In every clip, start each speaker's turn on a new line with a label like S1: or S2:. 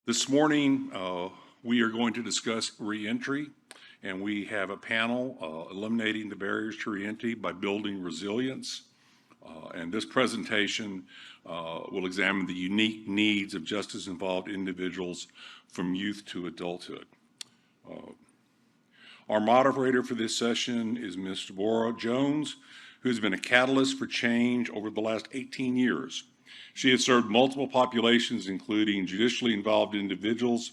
S1: This morning, we are going to discuss reentry, and we have a panel eliminating the barriers to reentry by building resilience. And this presentation will examine the unique needs of justice-involved individuals from youth to adulthood. Our moderator for this session is Ms. Deborah Jones, who has been a catalyst for change over the last 18 years. She has served multiple populations, including judicially involved individuals,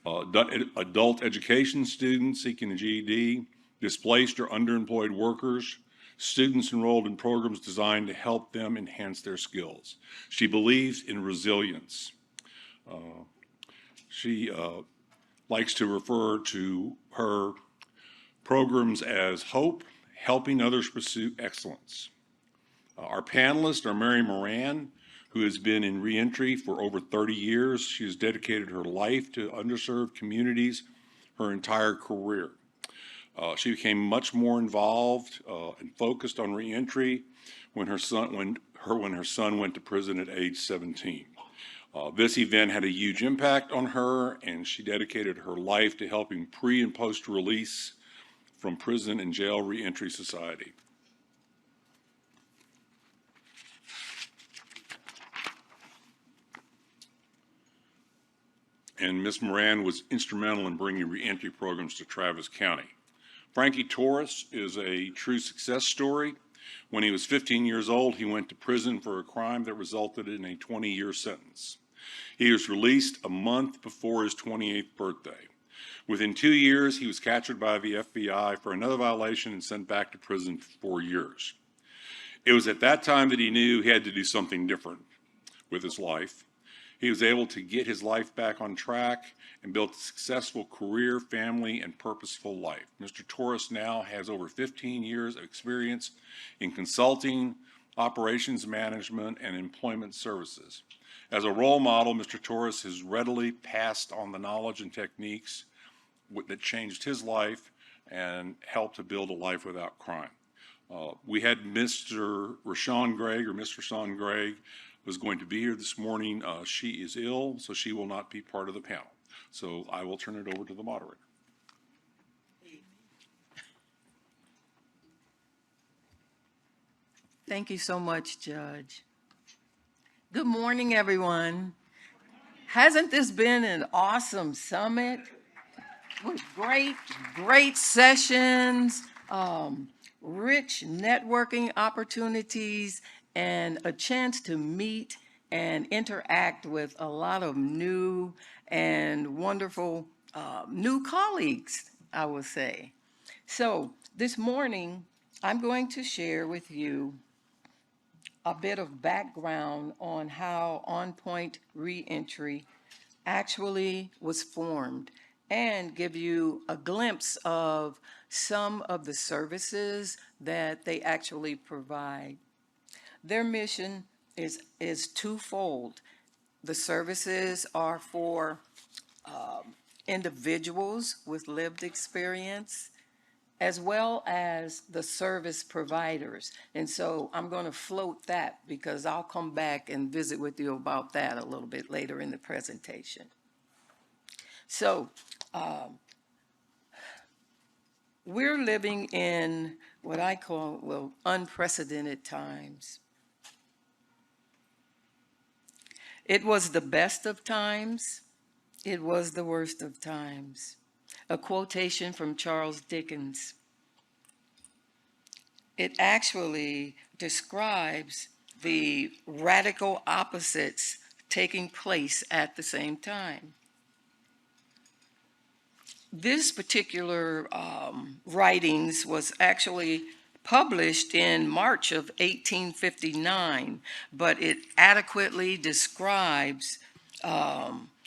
S1: adult education students seeking a GED, displaced or underemployed workers, students enrolled in programs designed to help them enhance their skills. She believes in resilience. She likes to refer to her programs as HOPE, helping others pursue excellence. Our panelists are Mary Moran, who has been in reentry for over 30 years. She has dedicated her life to underserved communities her entire career. She became much more involved and focused on reentry when her son went to prison at age 17. This event had a huge impact on her, and she dedicated her life to helping pre and post release from prison and jail reentry society. And Ms. Moran was instrumental in bringing reentry programs to Travis County. Frankie Torres is a true success story. When he was 15 years old, he went to prison for a crime that resulted in a 20-year sentence. He was released a month before his 28th birthday. Within 2 years, he was captured by the FBI for another violation and sent back to prison for 4 years. It was at that time that he knew he had to do something different with his life. He was able to get his life back on track and build a successful career, family, and purposeful life. Mr. Torres now has over 15 years of experience in consulting, operations management, and employment services. As a role model, Mr. Torres has readily passed on the knowledge and techniques that changed his life and helped to build a life without crime. We had Mr. Rashawn Gregg, or Miss Rashawn Gregg, was going to be here this morning. She is ill, so she will not be part of the panel. So I will turn it over to the moderator.
S2: Thank you so much, Judge. Good morning, everyone. Hasn't this been an awesome summit with great sessions, rich networking opportunities, and a chance to meet and interact with a lot of new and wonderful new colleagues, I would say. So this morning, I'm going to share with you a bit of background on how On Point Reentry actually was formed and give you a glimpse of some of the services that they actually provide. Their mission is twofold. The services are for individuals with lived experience, as well as the service providers. And so I'm going to float that because I'll come back and visit with you about that a little bit later in the presentation. So we're living in what I call, well, unprecedented times. It was the best of times. It was the worst of times. A quotation from Charles Dickens. It actually describes the radical opposites taking place at the same time. This particular writings was actually published in March of 1859, but it adequately describes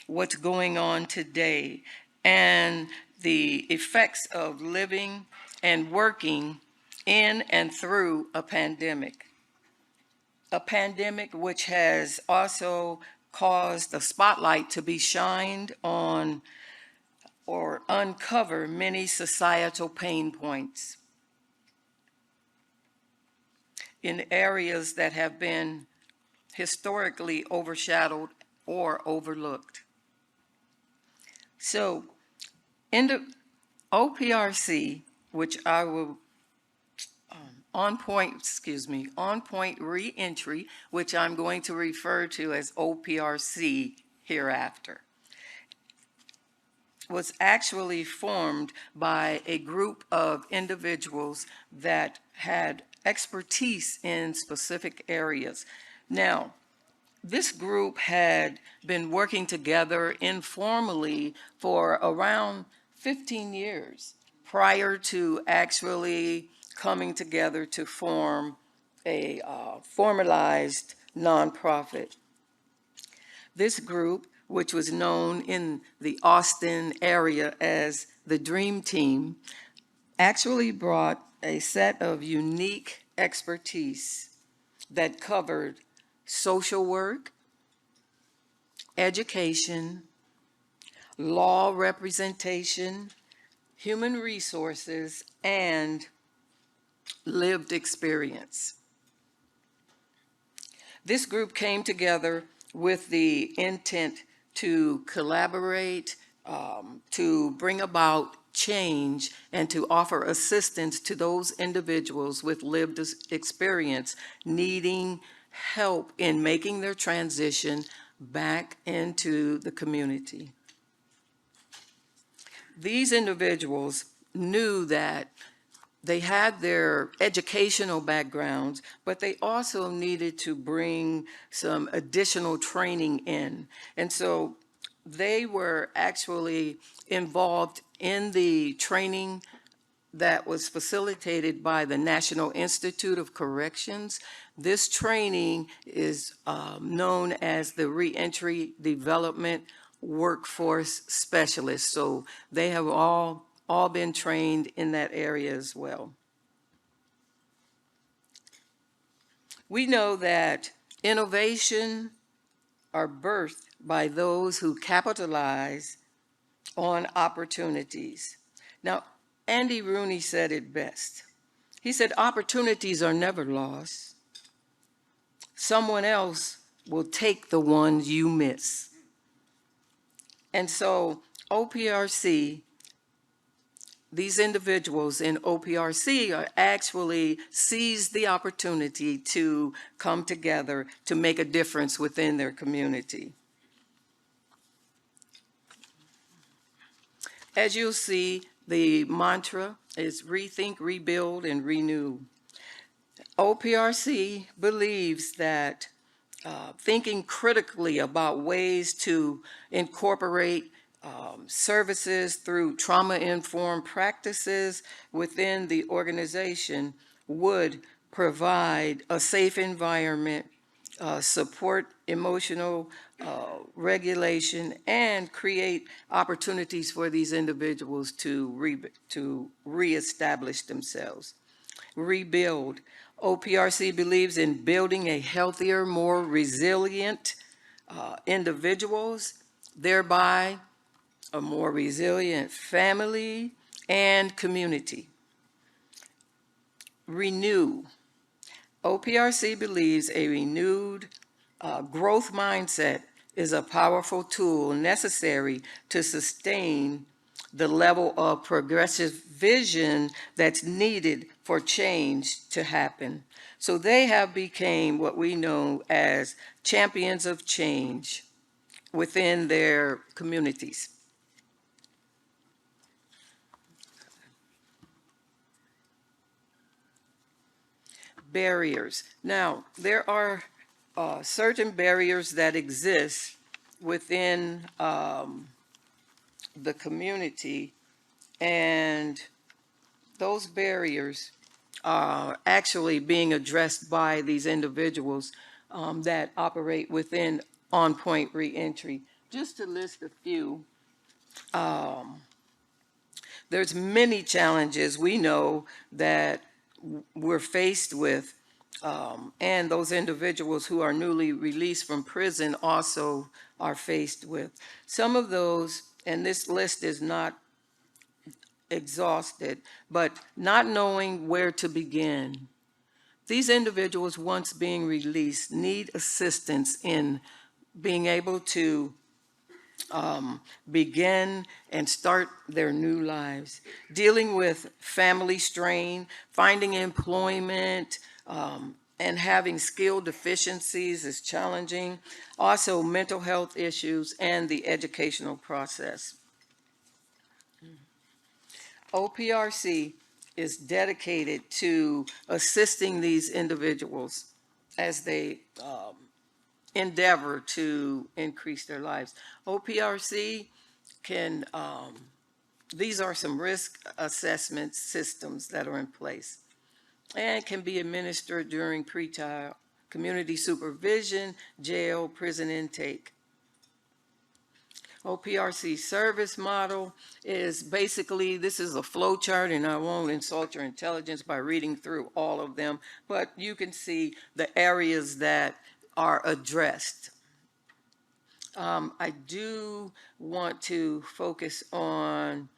S2: what's going on today and the effects of living and working in and through a pandemic. A pandemic which has also caused the spotlight to be shined on or uncover many societal pain points in areas that have been historically overshadowed or overlooked. So in the OPRC, which I will, on point reentry, which I'm going to refer to as OPRC hereafter, was actually formed by a group of individuals that had expertise in specific areas. Now, this group had been working together informally for around 15 years prior to actually coming together to form a formalized nonprofit. This group, which was known in the Austin area as the Dream Team, actually brought a set of unique expertise that covered social work, education, law representation, human resources, and lived experience. This group came together with the intent to collaborate, to bring about change, and to offer assistance to those individuals with lived experience needing help in making their transition back into the community. These individuals knew that they had their educational backgrounds, but they also needed to bring some additional training in. And so they were actually involved in the training that was facilitated by the National Institute of Corrections. This training is known as the Reentry Development Workforce Specialist. So they have all been trained in that area as well. We know that innovation are birthed by those who capitalize on opportunities. Now, Andy Rooney said it best. He said, opportunities are never lost. Someone else will take the ones you miss. And so OPRC, these individuals in OPRC are actually seized the opportunity to come together to make a difference within their community. As you'll see, the mantra is rethink, rebuild, and renew. OPRC believes that thinking critically about ways to incorporate services through trauma-informed practices within the organization would provide a safe environment, support emotional regulation, and create opportunities for these individuals to reestablish themselves. Rebuild. OPRC believes in building a healthier, more resilient individuals, thereby a more resilient family and community. Renew. OPRC believes a renewed growth mindset is a powerful tool necessary to sustain the level of progressive vision that's needed for change to happen. So they have become what we know as champions of change within their communities. Barriers. Now, there are certain barriers that exist within the community, and those barriers are actually being addressed by these individuals that operate within On Point Reentry. Just to list a few, there's many challenges we know that we're faced with, and those individuals who are newly released from prison also are faced with. Some of those, and this list is not exhausted, but not knowing where to begin. These individuals, once being released, need assistance in being able to begin and start their new lives. Dealing with family strain, finding employment, and having skill deficiencies is challenging. Also, mental health issues and the educational process. OPRC is dedicated to assisting these individuals as they endeavor to increase their lives. OPRC can, these are some risk assessment systems that are in place and can be administered during pretrial community supervision, jail, prison intake. OPRC service model is basically, this is a flow chart, and I won't insult your intelligence by reading through all of them, but you can see the areas that are addressed. I do want to focus on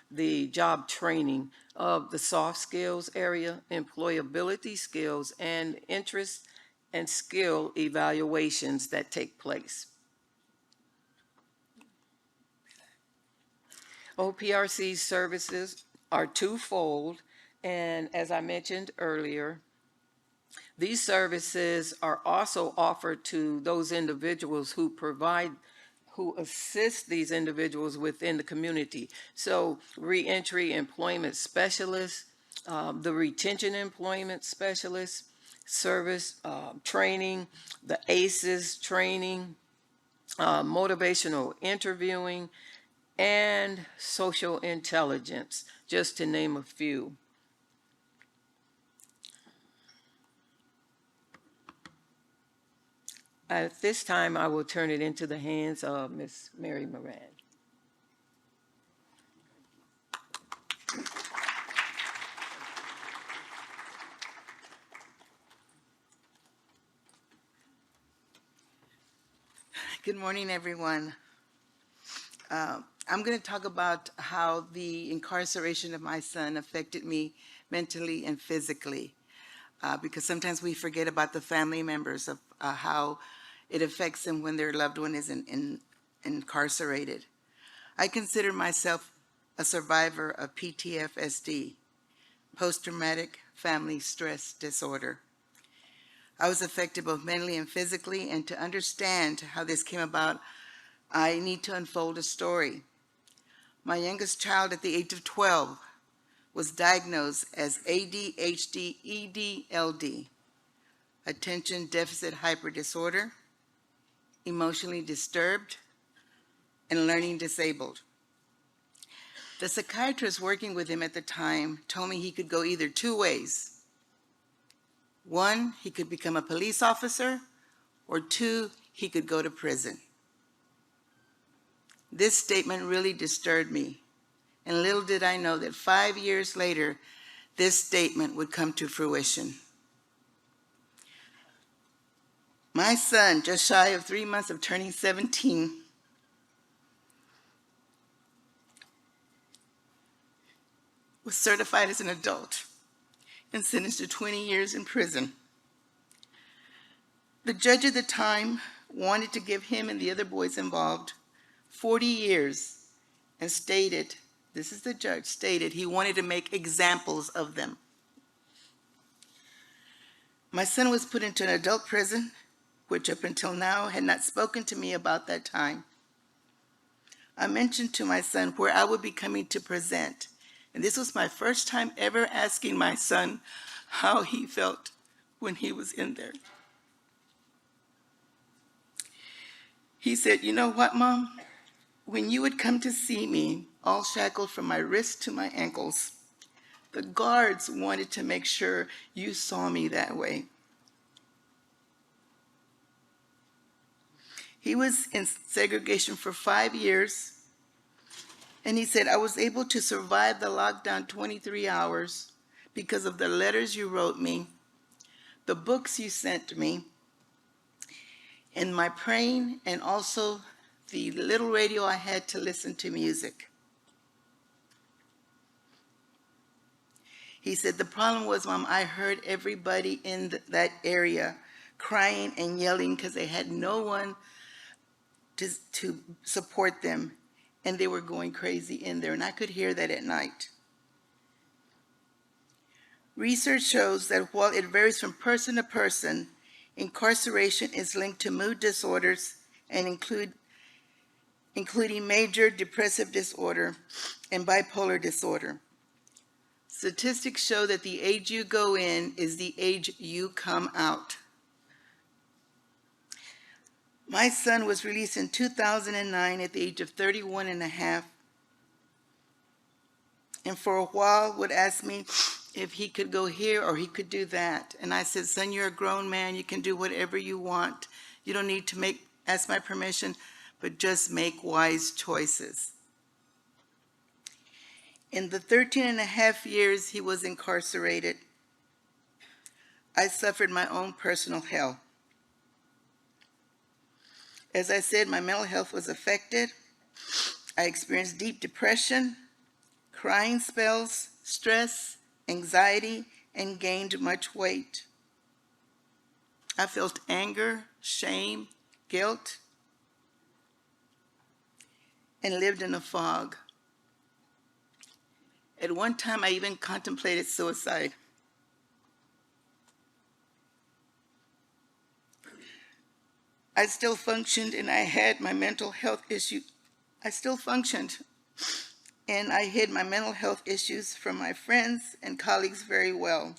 S2: the job training of the soft skills area, employability skills, and interest and skill evaluations that take place. OPRC services are twofold, and as I mentioned earlier, these services are also offered to those individuals who assist these individuals within the community. So reentry employment specialists, the retention employment specialists, service training, the ACEs training, motivational interviewing, and social intelligence, just to name a few. At this time, I will turn it into the hands of Ms. Mary Moran.
S3: Good morning, everyone. I'm going to talk about how the incarceration of my son affected me mentally and physically, because sometimes we forget about the family members of how it affects them when their loved one is incarcerated. I consider myself a survivor of PTSD, post-traumatic family stress disorder. I was affected both mentally and physically, and to understand how this came about, I need to unfold a story. My youngest child at the age of 12 was diagnosed as ADHD-EDLD, attention deficit hyper disorder, emotionally disturbed, and learning disabled. The psychiatrist working with him at the time told me he could go either two ways. One, he could become a police officer, or two, he could go to prison. This statement really disturbed me, and little did I know that 5 years later, this statement would come to fruition. My son, just shy of 3 months of turning 17, was certified as an adult and sentenced to 20 years in prison. The judge at the time wanted to give him and the other boys involved 40 years and stated, this is the judge, stated he wanted to make examples of them. My son was put into an adult prison, which up until now had not spoken to me about that time. I mentioned to my son where I would be coming to present, and this was my first time ever asking my son how he felt when he was in there. He said, "You know what, Mom? When you would come to see me, all shackled from my wrists to my ankles, the guards wanted to make sure you saw me that way." He was in segregation for 5 years, and he said, "I was able to survive the lockdown 23 hours because of the letters you wrote me, the books you sent me, and my praying, and also the little radio I had to listen to music." He said, "The problem was, Mom, I heard everybody in that area crying and yelling because they had no one to support them, and they were going crazy in there, and I could hear that at night. Research shows that while it varies from person to person, incarceration is linked to mood disorders and including major depressive disorder and bipolar disorder. Statistics show that the age you go in is the age you come out. My son was released in 2009 at the age of 31 and a half, and for a while would ask me if he could go here or he could do that. And I said, son, you're a grown man. You can do whatever you want. You don't need to ask my permission, but just make wise choices. In the 13 and a half years he was incarcerated, I suffered my own personal hell. As I said, my mental health was affected. I experienced deep depression, crying spells, stress, anxiety, and gained much weight. I felt anger, shame, guilt, and lived in a fog. At one time, I even contemplated suicide. I still functioned, and I had my mental health issue. I still functioned, and I hid my mental health issues from my friends and colleagues very well.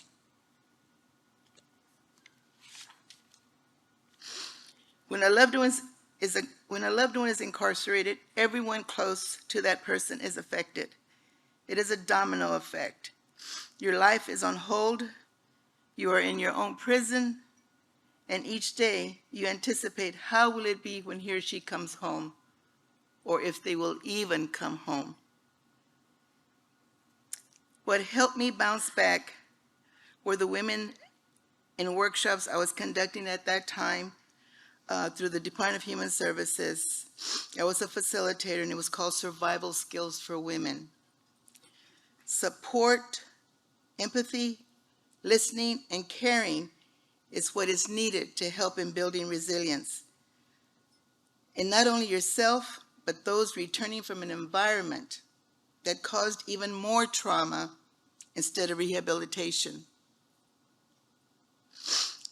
S3: When a loved one is incarcerated, everyone close to that person is affected. It is a domino effect. Your life is on hold. You are in your own prison. And each day you anticipate, how will it be when he or she comes home, or if they will even come home. What helped me bounce back were the women in workshops I was conducting at that time through the Department of Human Services. I was a facilitator, and it was called Survival Skills for Women. Support, empathy, listening, and caring is what is needed to help in building resilience. And not only yourself, but those returning from an environment that caused even more trauma instead of rehabilitation.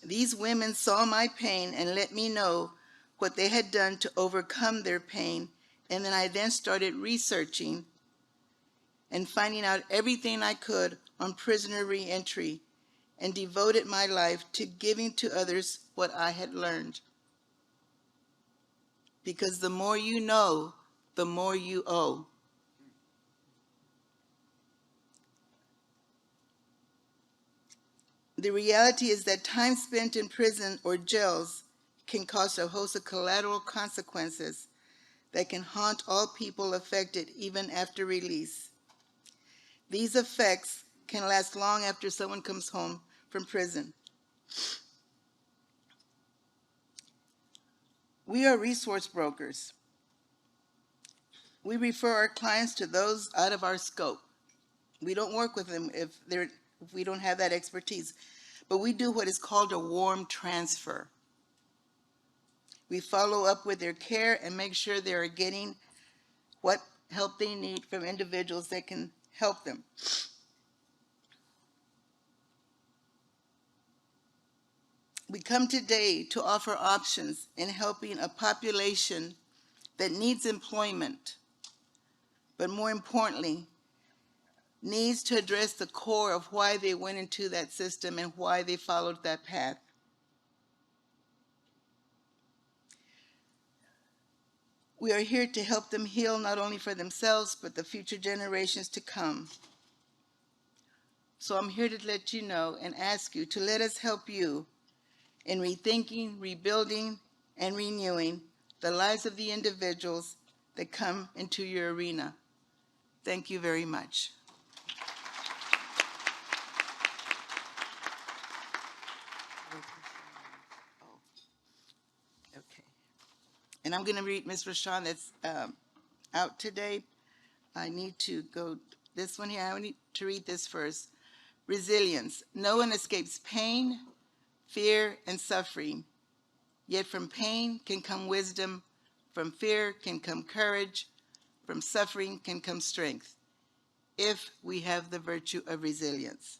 S3: These women saw my pain and let me know what they had done to overcome their pain, and then I started researching and finding out everything I could on prisoner reentry, and devoted my life to giving to others what I had learned. Because the more you know, the more you owe. The reality is that time spent in prison or jails can cause a host of collateral consequences that can haunt all people affected even after release. These effects can last long after someone comes home from prison. We are resource brokers. We refer our clients to those out of our scope. We don't work with them if we don't have that expertise, but we do what is called a warm transfer. We follow up with their care and make sure they are getting what help they need from individuals that can help them. We come today to offer options in helping a population that needs employment, but more importantly, needs to address the core of why they went into that system and why they followed that path. We are here to help them heal not only for themselves, but the future generations to come. So I'm here to let you know and ask you to let us help you in rethinking, rebuilding, and renewing the lives of the individuals that come into your arena. Thank you very much. Okay. And I'm going to read Ms. Rashawn that's out today. I need to go this one here. I need to read this first. Resilience. No one escapes pain, fear, and suffering. Yet from pain can come wisdom, From fear can come courage. From suffering can come strength, if we have the virtue of resilience.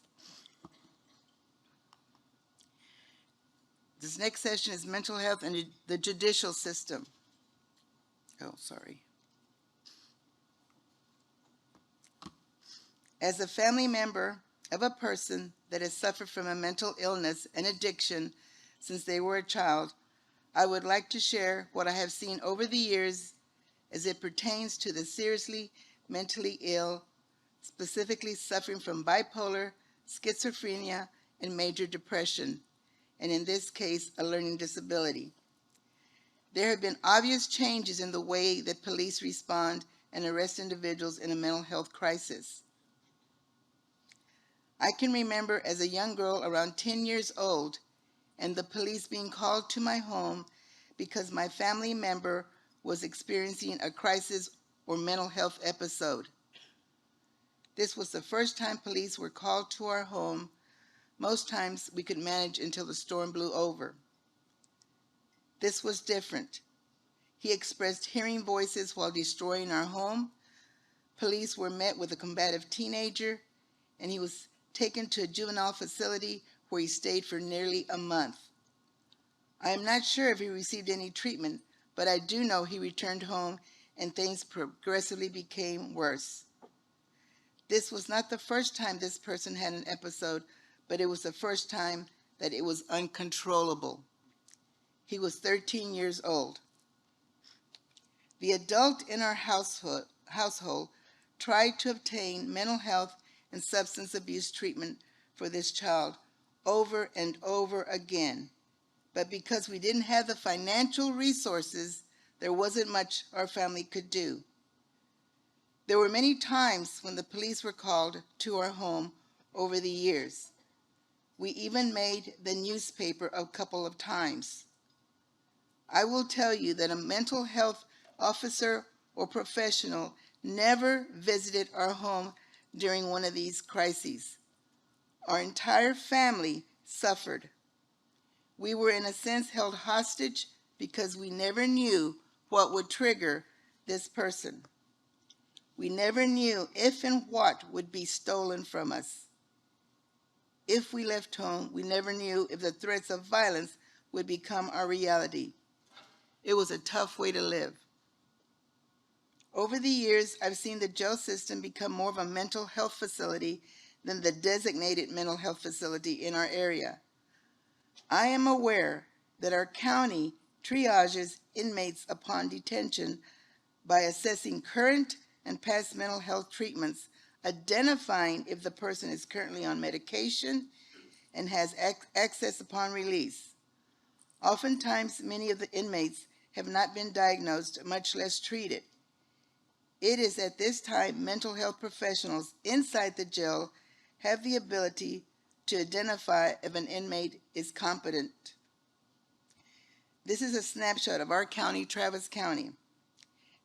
S3: This next session is mental health and the judicial system. Oh, sorry. As a family member of a person that has suffered from a mental illness and addiction since they were a child, I would like to share what I have seen over the years as it pertains to the seriously mentally ill, specifically suffering from bipolar, schizophrenia, and major depression, and in this case, a learning disability. There have been obvious changes in the way that police respond and arrest individuals in a mental health crisis. I can remember as a young girl around 10 years old and the police being called to my home because my family member was experiencing a crisis or mental health episode. This was the first time police were called to our home. Most times we could manage until the storm blew over. This was different. He expressed hearing voices while destroying our home. Police were met with a combative teenager, and he was taken to a juvenile facility where he stayed for nearly a month. I am not sure if he received any treatment, but I do know he returned home and things progressively became worse. This was not the first time this person had an episode, but it was the first time that it was uncontrollable. He was 13 years old. The adult in our household tried to obtain mental health and substance abuse treatment for this child over and over again. But because we didn't have the financial resources, there wasn't much our family could do. There were many times when the police were called to our home over the years. We even made the newspaper a couple of times. I will tell you that a mental health officer or professional never visited our home during one of these crises. Our entire family suffered. We were, in a sense, held hostage because we never knew what would trigger this person. We never knew if and what would be stolen from us. If we left home, we never knew if the threats of violence would become our reality. It was a tough way to live. Over the years, I've seen the jail system become more of a mental health facility than the designated mental health facility in our area. I am aware that our county triages inmates upon detention by assessing current and past mental health treatments, identifying if the person is currently on medication and has access upon release. Oftentimes, many of the inmates have not been diagnosed, much less treated. It is at this time mental health professionals inside the jail have the ability to identify if an inmate is competent. This is a snapshot of our county, Travis County.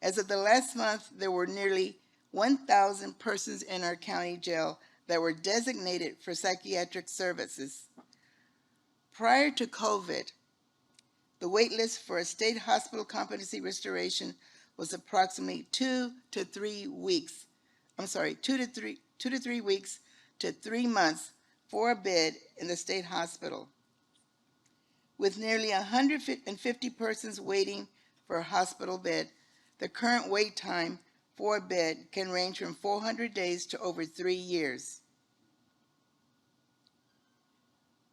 S3: As of the last month, there were nearly 1,000 persons in our county jail that were designated for psychiatric services. Prior to COVID, the wait list for a state hospital competency restoration was approximately 2 to 3 weeks to 3 months for a bed in the state hospital. With nearly 150 persons waiting for a hospital bed, the current wait time for a bed can range from 400 days to over 3 years.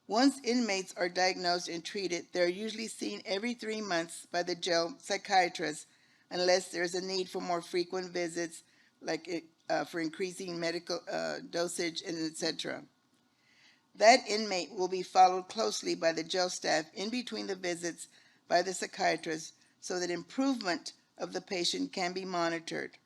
S3: Once inmates are diagnosed and treated, they are usually seen every 3 months by the jail psychiatrist unless there is a need for more frequent visits, like for increasing medical dosage, and etc. That inmate will be followed closely by the jail staff in between the visits by the psychiatrist so that improvement of the patient can be monitored.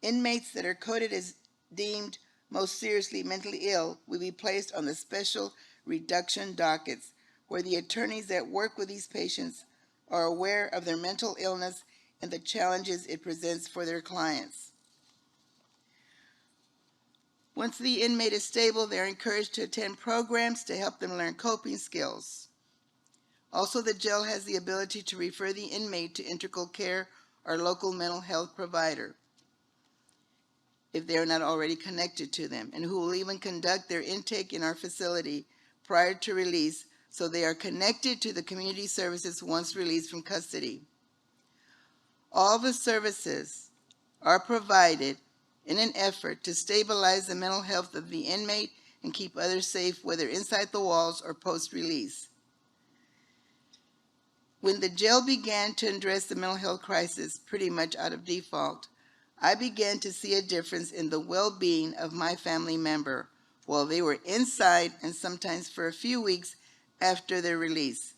S3: Inmates that are coded as deemed most seriously mentally ill will be placed on the special reduction dockets, where the attorneys that work with these patients are aware of their mental illness and the challenges it presents for their clients. Once the inmate is stable, they're encouraged to attend programs to help them learn coping skills. Also, the jail has the ability to refer the inmate to Integral Care or local mental health provider if they are not already connected to them, and who will even conduct their intake in our facility prior to release, so they are connected to the community services once released from custody. All the services are provided in an effort to stabilize the mental health of the inmate and keep others safe, whether inside the walls or post-release. When the jail began to address the mental health crisis, pretty much out of default, I began to see a difference in the well-being of my family member while they were inside and sometimes for a few weeks after their release.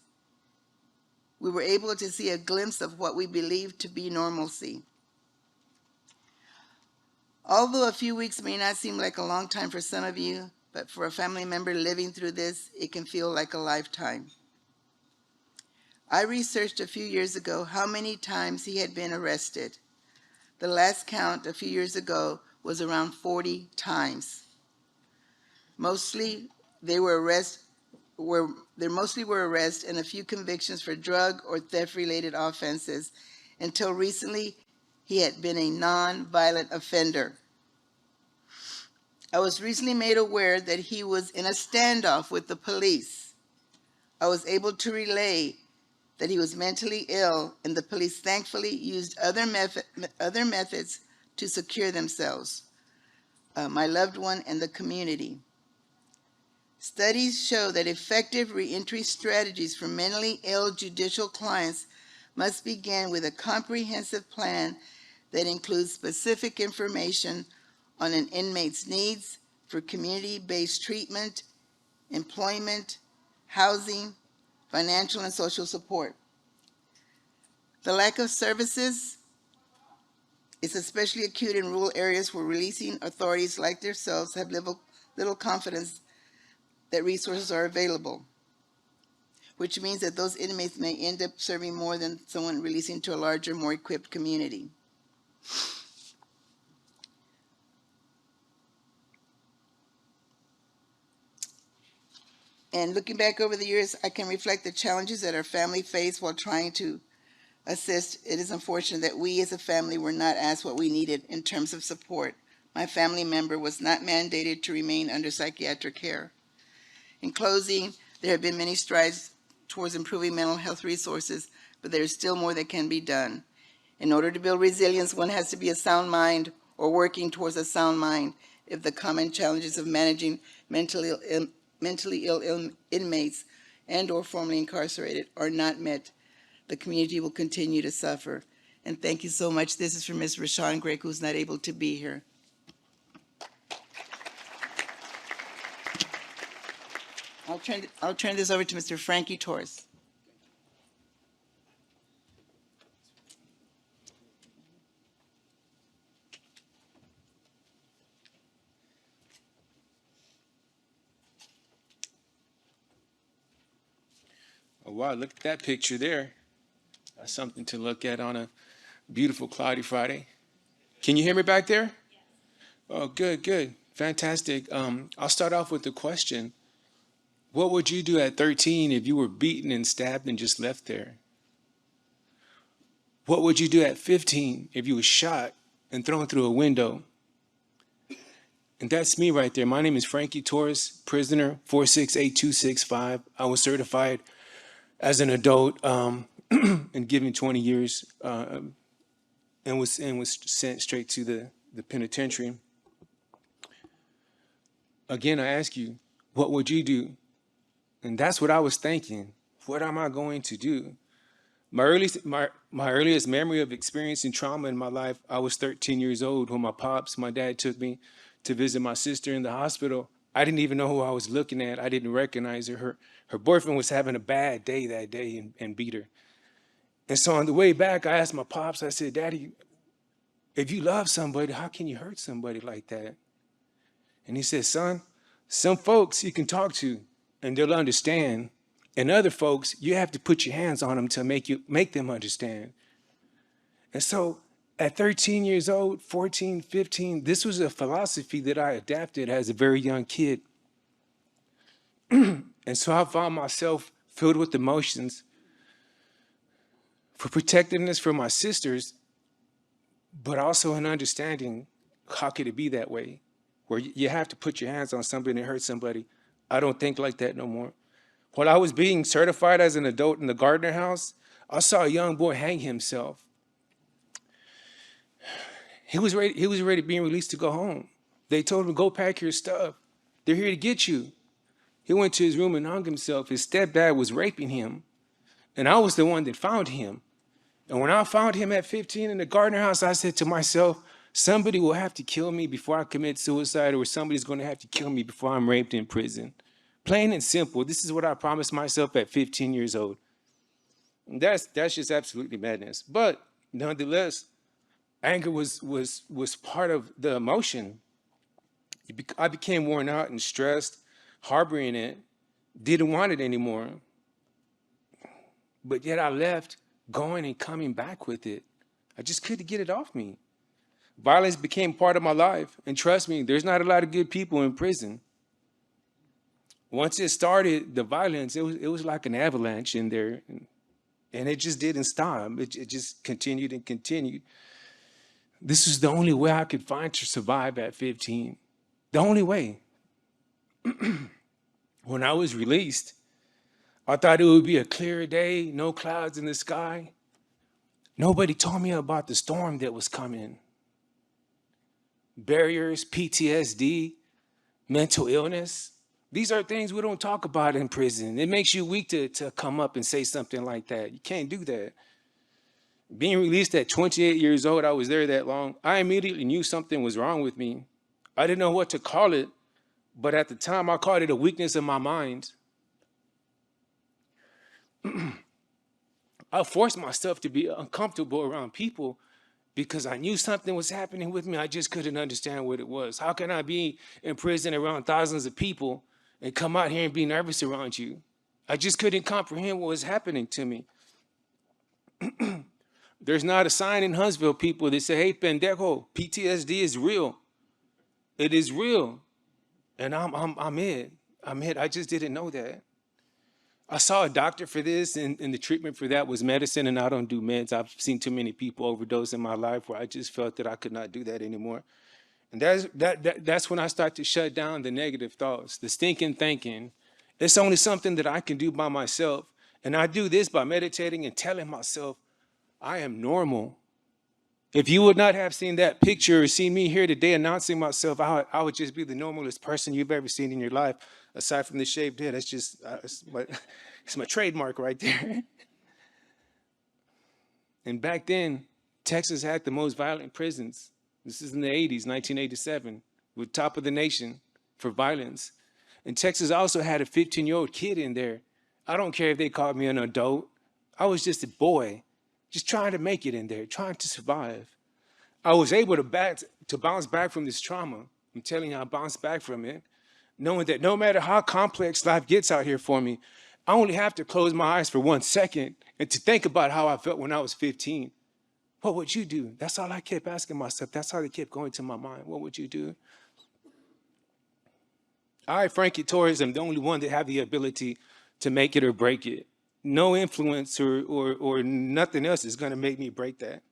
S3: We were able to see a glimpse of what we believed to be normalcy. Although a few weeks may not seem like a long time for some of you, but for a family member living through this, it can feel like a lifetime. I researched a few years ago how many times he had been arrested. The last count a few years ago was around 40 times. Mostly were arrests and a few convictions for drug or theft-related offenses. Until recently, he had been a non-violent offender. I was recently made aware that he was in a standoff with the police. I was able to relay that he was mentally ill, and the police thankfully used other methods to secure themselves, my loved one and the community. Studies show that effective reentry strategies for mentally ill judicial clients must begin with a comprehensive plan that includes specific information on an inmate's needs for community-based treatment, employment, housing, financial and social support. The lack of services is especially acute in rural areas where releasing authorities like themselves have little confidence that resources are available, which means that those inmates may end up serving more than someone releasing to a larger, more equipped community. And looking back over the years, I can reflect the challenges that our family faced while trying to assist. It is unfortunate that we as a family were not asked what we needed in terms of support. My family member was not mandated to remain under psychiatric care. In closing, there have been many strides towards improving mental health resources, but there is still more that can be done. In order to build resilience, one has to be a sound mind or working towards a sound mind if the common challenges of managing mentally ill inmates and or formerly incarcerated are not met. The community will continue to suffer. And thank you so much. This is from Ms. Rashawn Gregg, who's not able to be here. I'll turn this over to Mr. Frankie Torres.
S4: Oh, wow, look at that picture there. That's something to look at on a beautiful cloudy Friday. Can you hear me back there? Oh, good, good. Fantastic. I'll start off with the question. What would you do at 13 if you were beaten and stabbed and just left there? What would you do at 15 if you were shot and thrown through a window? And that's me right there. My name is Frankie Torres, prisoner 468265. I was certified as an adult and given 20 years and was sent straight to the penitentiary. Again, I ask you, what would you do? And that's what I was thinking. What am I going to do? My earliest memory of experiencing trauma in my life, I was 13 years old when my dad took me to visit my sister in the hospital. I didn't even know who I was looking at. I didn't recognize her. Her boyfriend was having a bad day that day and beat her. And so on the way back, I asked my pops, I said, Daddy, if you love somebody, how can you hurt somebody like that? And he said, son, some folks you can talk to and they'll understand. And other folks, you have to put your hands on them to make them understand. And so at 13 years old, 14, 15, this was a philosophy that I adapted as a very young kid. And so I found myself filled with emotions for protectiveness for my sisters, but also an understanding, how could it be that way? Where you have to put your hands on somebody and hurt somebody. I don't think like that no more. While I was being certified as an adult in the Gardner house, I saw a young boy hang himself. He was ready being released to go home. They told him, go pack your stuff. They're here to get you. He went to his room and hung himself. His stepdad was raping him. And I was the one that found him. And when I found him at 15 in the Gardner house, I said to myself, somebody will have to kill me before I commit suicide, or somebody's going to have to kill me before I'm raped in prison. Plain and simple. This is what I promised myself at 15 years old. And that's just absolutely madness. But nonetheless, anger was part of the emotion. I became worn out and stressed, harboring it, didn't want it anymore. But yet I left, going and coming back with it. I just couldn't get it off me. Violence became part of my life. And trust me, there's not a lot of good people in prison. Once it started, the violence, it was like an avalanche in there. And it just didn't stop. It just continued and continued. This was the only way I could find to survive at 15. The only way. When I was released, I thought it would be a clear day, no clouds in the sky. Nobody told me about the storm that was coming. Barriers, PTSD, mental illness. These are things we don't talk about in prison. It makes you weak to come up and say something like that. You can't do that. Being released at 28 years old, I was there that long. I immediately knew something was wrong with me. I didn't know what to call it, but at the time I called it a weakness of my mind. I forced myself to be uncomfortable around people because I knew something was happening with me. I just couldn't understand what it was. How can I be in prison around thousands of people and come out here and be nervous around you? I just couldn't comprehend what was happening to me. There's not a sign in Huntsville, people, that say, hey, pendejo, PTSD is real. It is real. And I'm it. I just didn't know that. I saw a doctor for this, and the treatment for that was medicine, and I don't do meds. I've seen too many people overdose in my life where I just felt that I could not do that anymore. And that's when I start to shut down the negative thoughts, the stinking thinking. It's only something that I can do by myself. And I do this by meditating and telling myself, I am normal. If you would not have seen that picture or seen me here today announcing myself, I would just be the normalest person you've ever seen in your life, aside from the shaved head. That's just, it's my trademark right there. And back then, Texas had the most violent prisons. This is in the 80s, 1987. We're top of the nation for violence. And Texas also had a 15-year-old kid in there. I don't care if they called me an adult. I was just a boy, just trying to make it in there, trying to survive. I was able to bounce back from this trauma. I'm telling you, I bounced back from it, knowing that no matter how complex life gets out here for me, I only have to close my eyes for 1 second and to think about how I felt when I was 15. What would you do? That's all I kept asking myself. That's how it kept going to my mind. What would you do? I, Frankie Torres, am the only one that have the ability to make it or break it. No influence or nothing else is going to make me break that.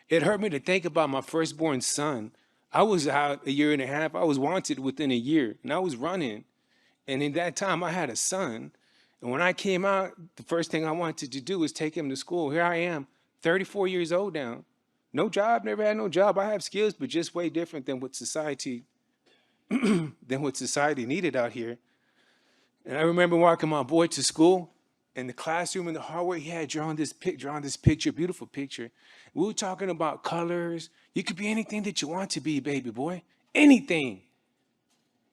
S4: It hurt me to think about my firstborn son. I was out a year and a half. I was wanted within a year, and I was running. And in that time, I had a son. And when I came out, the first thing I wanted to do was take him to school. Here I am, 34 years old now. No job, never had no job. I have skills, but just way different than what society needed out here. And I remember walking my boy to school. In the classroom, in the hallway, he had drawn this picture, beautiful picture. We were talking about colors. You could be anything that you want to be, baby boy. Anything.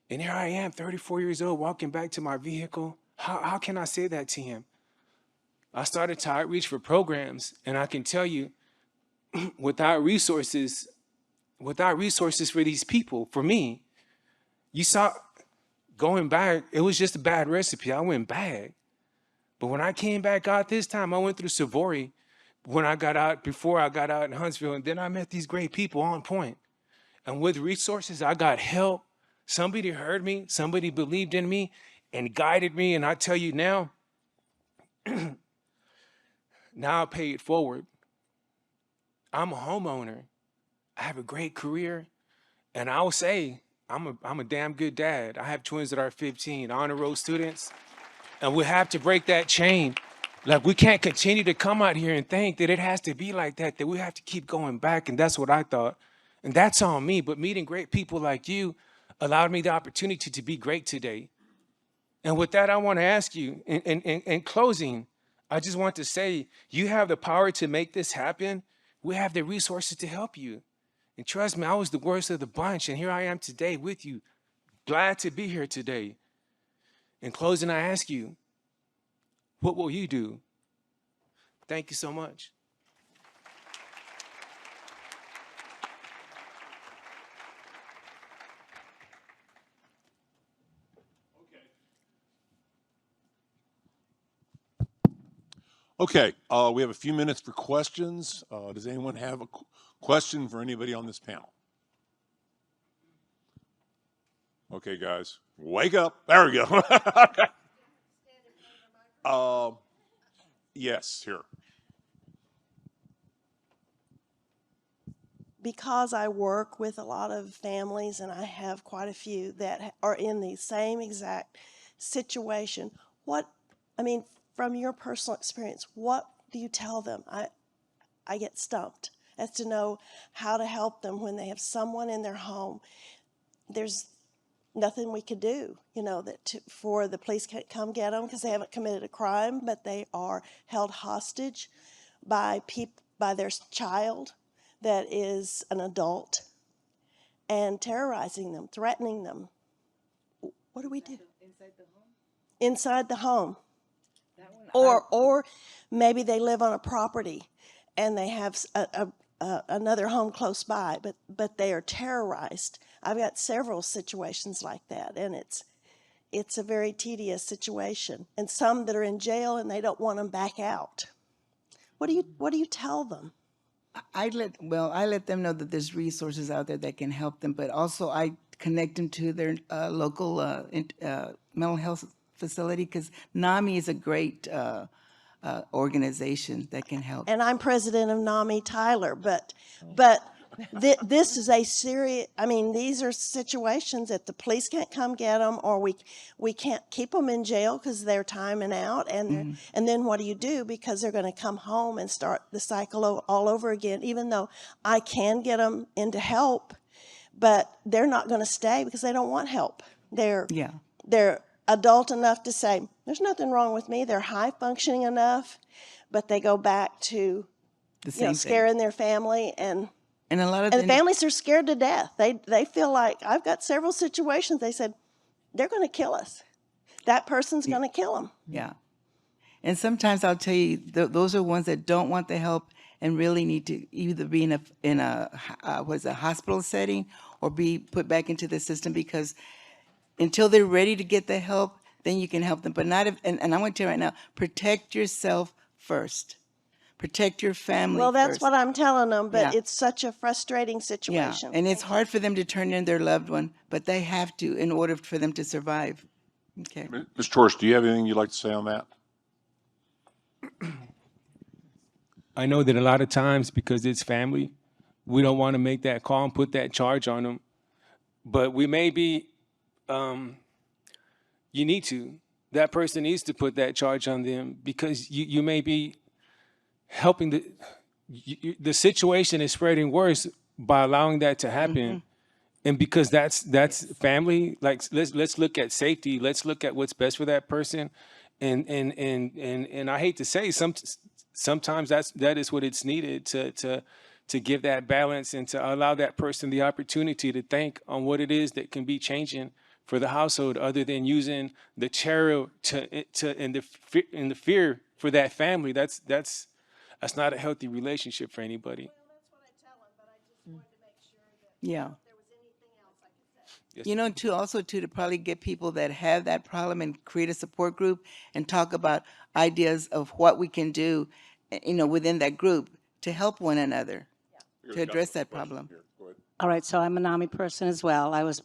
S4: And here I am, 34 years old, walking back to my vehicle. How can I say that to him? I started to outreach for programs, and I can tell you, without resources for these people, for me, you saw, going back, it was just a bad recipe. I went back. But when I came back out this time, I went through Savory before I got out in Huntsville, and then I met these great people on point. And with resources, I got help. Somebody heard me, somebody believed in me and guided me. And I tell you now, Now I pay it forward. I'm a homeowner. I have a great career. And I'll say, I'm a damn good dad. I have twins that are 15, honor roll students. And we have to break that chain. Like, we can't continue to come out here and think that it has to be like that we have to keep going back. And that's what I thought. And that's on me. But meeting great people like you allowed me the opportunity to be great today. And with that, I want to ask you, in closing, I just want to say, you have the power to make this happen. We have the resources to help you. And trust me, I was the worst of the bunch, and here I am today with you. Glad to be here today. In closing, I ask you, what will you do? Thank you so much.
S1: Okay, we have a few minutes for questions. Does anyone have a question for anybody on this panel? Okay, guys, wake up. There we go. Okay. Yes, here.
S5: Because I work with a lot of families, and I have quite a few that are in the same exact situation, from your personal experience, what do you tell them? I get stumped as to know how to help them when they have someone in their home. There's nothing we could do, for the police can't come get them because they haven't committed a crime, but they are held hostage by their child that is an adult and terrorizing them, threatening them. What do we do? Inside the home? Inside the home. Or maybe they live on a property and they have another home close by, but they are terrorized. I've got several situations like that, and it's a very tedious situation. And some that are in jail and they don't want them back out. What do you tell them?
S3: I let them know that there's resources out there that can help them, but also I connect them to their local mental health facility, because NAMI is a great organization that can help.
S5: And I'm president of NAMI Tyler, but this is a serious, these are situations that the police can't come get them, or we can't keep them in jail because they're timing out. And then what do you do? Because they're going to come home and start the cycle all over again, even though I can get them into help, but they're not going to stay because they don't want help. They're adult enough to say, there's nothing wrong with me. They're high functioning enough, but they go back to scaring their family, and a lot of the families are scared to death. They feel like, I've got several situations. They said, they're going to kill us. That person's going to kill them.
S3: Yeah. And sometimes I'll tell you, those are ones that don't want the help and really need to either be in a hospital setting or be put back into the system, because until they're ready to get the help, then you can help them. But not if, and I'm going to tell you right now, protect yourself first. Protect your family
S5: Well, that's
S3: first.
S5: what I'm telling them, but
S3: Yeah.
S5: it's such a frustrating situation.
S3: Yeah, and it's hard for them to turn in their loved one, but they have to in order for them to survive. Okay.
S1: Ms. Torres, do you have anything you'd like to say on that?
S4: I know that a lot of times, because it's family, we don't want to make that call and put that charge on them. But we may be, you need to. That person needs to put that charge on them, because you may be helping the situation is spreading worse by allowing that to happen. And because that's family, like, let's look at safety. Let's look at what's best for that person. And I hate to say, sometimes that is what it's needed to give that balance and to allow that person the opportunity to think on what it is that can be changing for the household, other than using the terror and the fear for that family. That's not a healthy relationship for anybody.
S5: Well, that's what I tell them, but I just wanted to make sure that if there was anything else I could say.
S4: Yes.
S3: To probably get people that have that problem and create a support group and talk about ideas of what we can do, within that group to help one another, to address that problem.
S1: Here, go ahead.
S6: All right, so I'm a NAMI person as well. I was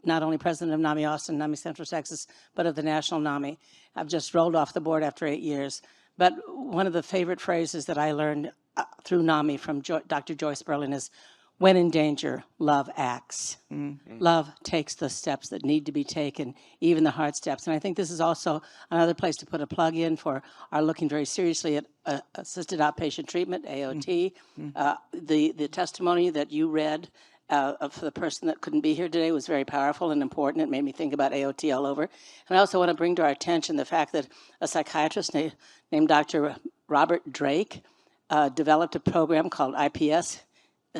S6: not only president of NAMI Austin, NAMI Central Texas, but of the National NAMI. I've just rolled off the board after 8 years. But one of the favorite phrases that I learned through NAMI from Dr. Joyce Berlin is, when in danger, love acts. Love takes the steps that need to be taken, even the hard steps. And I think this is also another place to put a plug in for our looking very seriously at assisted outpatient treatment, AOT. The testimony that you read for the person that couldn't be here today was very powerful and important. It made me think about AOT all over. And I also want to bring to our attention the fact that a psychiatrist named Dr. Robert Drake developed a program called IPS,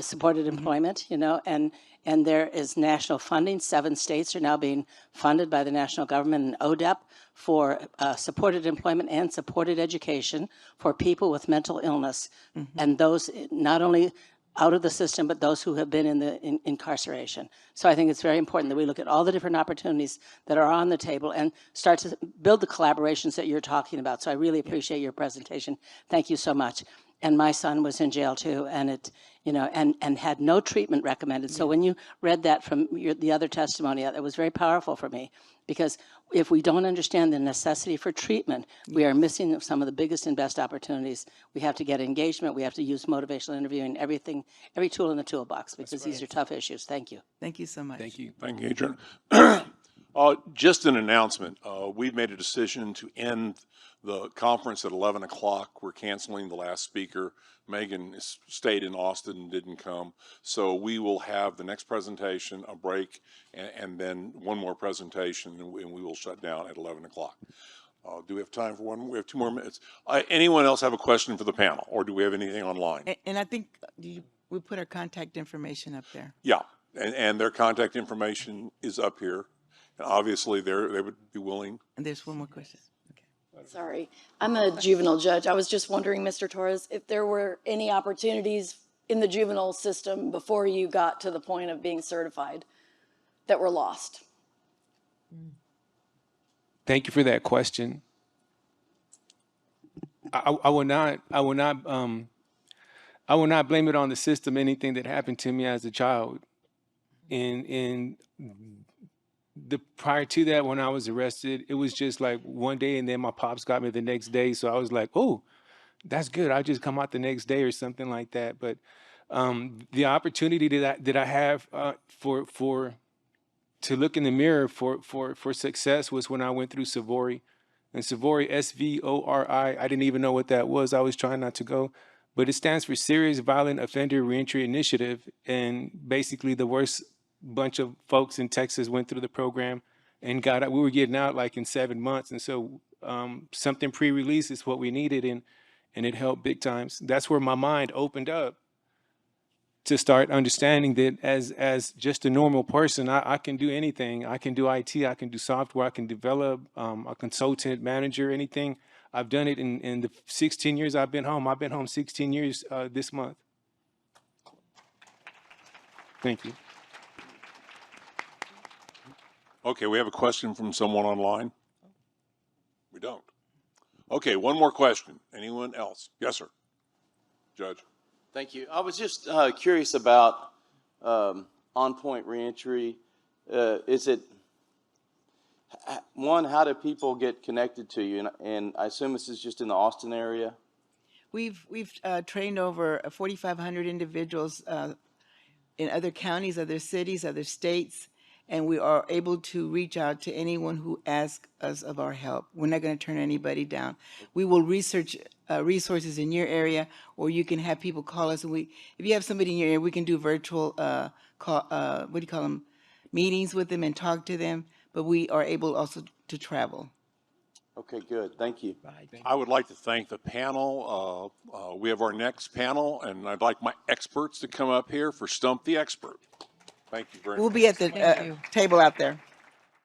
S6: supported employment, and there is national funding. 7 states are now being funded by the national government and ODEP for supported employment and supported education for people with mental illness, and those not only out of the system, but those who have been in the incarceration. So I think it's very important that we look at all the different opportunities that are on the table and start to build the collaborations that you're talking about. So I really appreciate your presentation. Thank you so much. And my son was in jail too, and and had no treatment recommended. So when you read that from the other testimony, it was very powerful for me, because if we don't understand the necessity for treatment, we are missing some of the biggest and best opportunities. We have to get engagement. We have to use motivational interviewing, every tool in the toolbox, because these are tough issues. Thank you.
S3: Thank you so much.
S4: Thank you.
S1: Thank you, Adrian. Just an announcement. We've made a decision to end the conference at 11 o'clock. We're canceling the last speaker. Megan stayed in Austin and didn't come. So we will have the next presentation, a break, and then one more presentation, and we will shut down at 11 o'clock. Do we have time for one more? We have 2 more minutes. Anyone else have a question for the panel, or do we have anything online?
S3: And I think we put our contact information up there.
S1: Yeah, and their contact information is up here. And obviously, they would be willing.
S3: And there's one more question.
S7: Sorry, I'm a juvenile judge. I was just wondering, Mr. Torres, if there were any opportunities in the juvenile system before you got to the point of being certified that were lost.
S4: Thank you for that question. I will not blame it on the system, anything that happened to me as a child. In the prior to that, when I was arrested, it was just like one day, and then my pops got me the next day. So I was like, oh, that's good. I'll just come out the next day or something like that. But the opportunity that I have to look in the mirror for success was when I went through Savori. And Savori, SVORI, I didn't even know what that was. I was trying not to go. But it stands for Serious Violent Offender Reentry Initiative. And basically the worst bunch of folks in Texas went through the program and got out. We were getting out like in 7 months. And so something pre-release is what we needed, and it helped big times. That's where my mind opened up to start understanding that as just a normal person, I can do anything. I can do IT, I can do software, I can develop, a consultant, manager, anything. I've done it in the 16 years I've been home. I've been home 16 years this month. Thank you.
S1: Okay, we have a question from someone online? We don't. Okay, one more question. Anyone else? Yes, sir. Judge.
S8: Thank you. I was just curious about on-point reentry. Is it, one, how do people get connected to you? And I assume this is just in the Austin area?
S3: We've trained over 4,500 individuals in other counties, other cities, other states, and we are able to reach out to anyone who asks us of our help. We're not going to turn anybody down. We will research resources in your area, or you can have people call us. And if you have somebody in your area, we can do virtual meetings with them and talk to them. But we are able also to travel.
S8: Okay, good. Thank you.
S1: I would like to thank the panel. We have our next panel, and I'd like my experts to come up here for Stump the Expert. Thank you very much.
S3: We'll be at the table out there.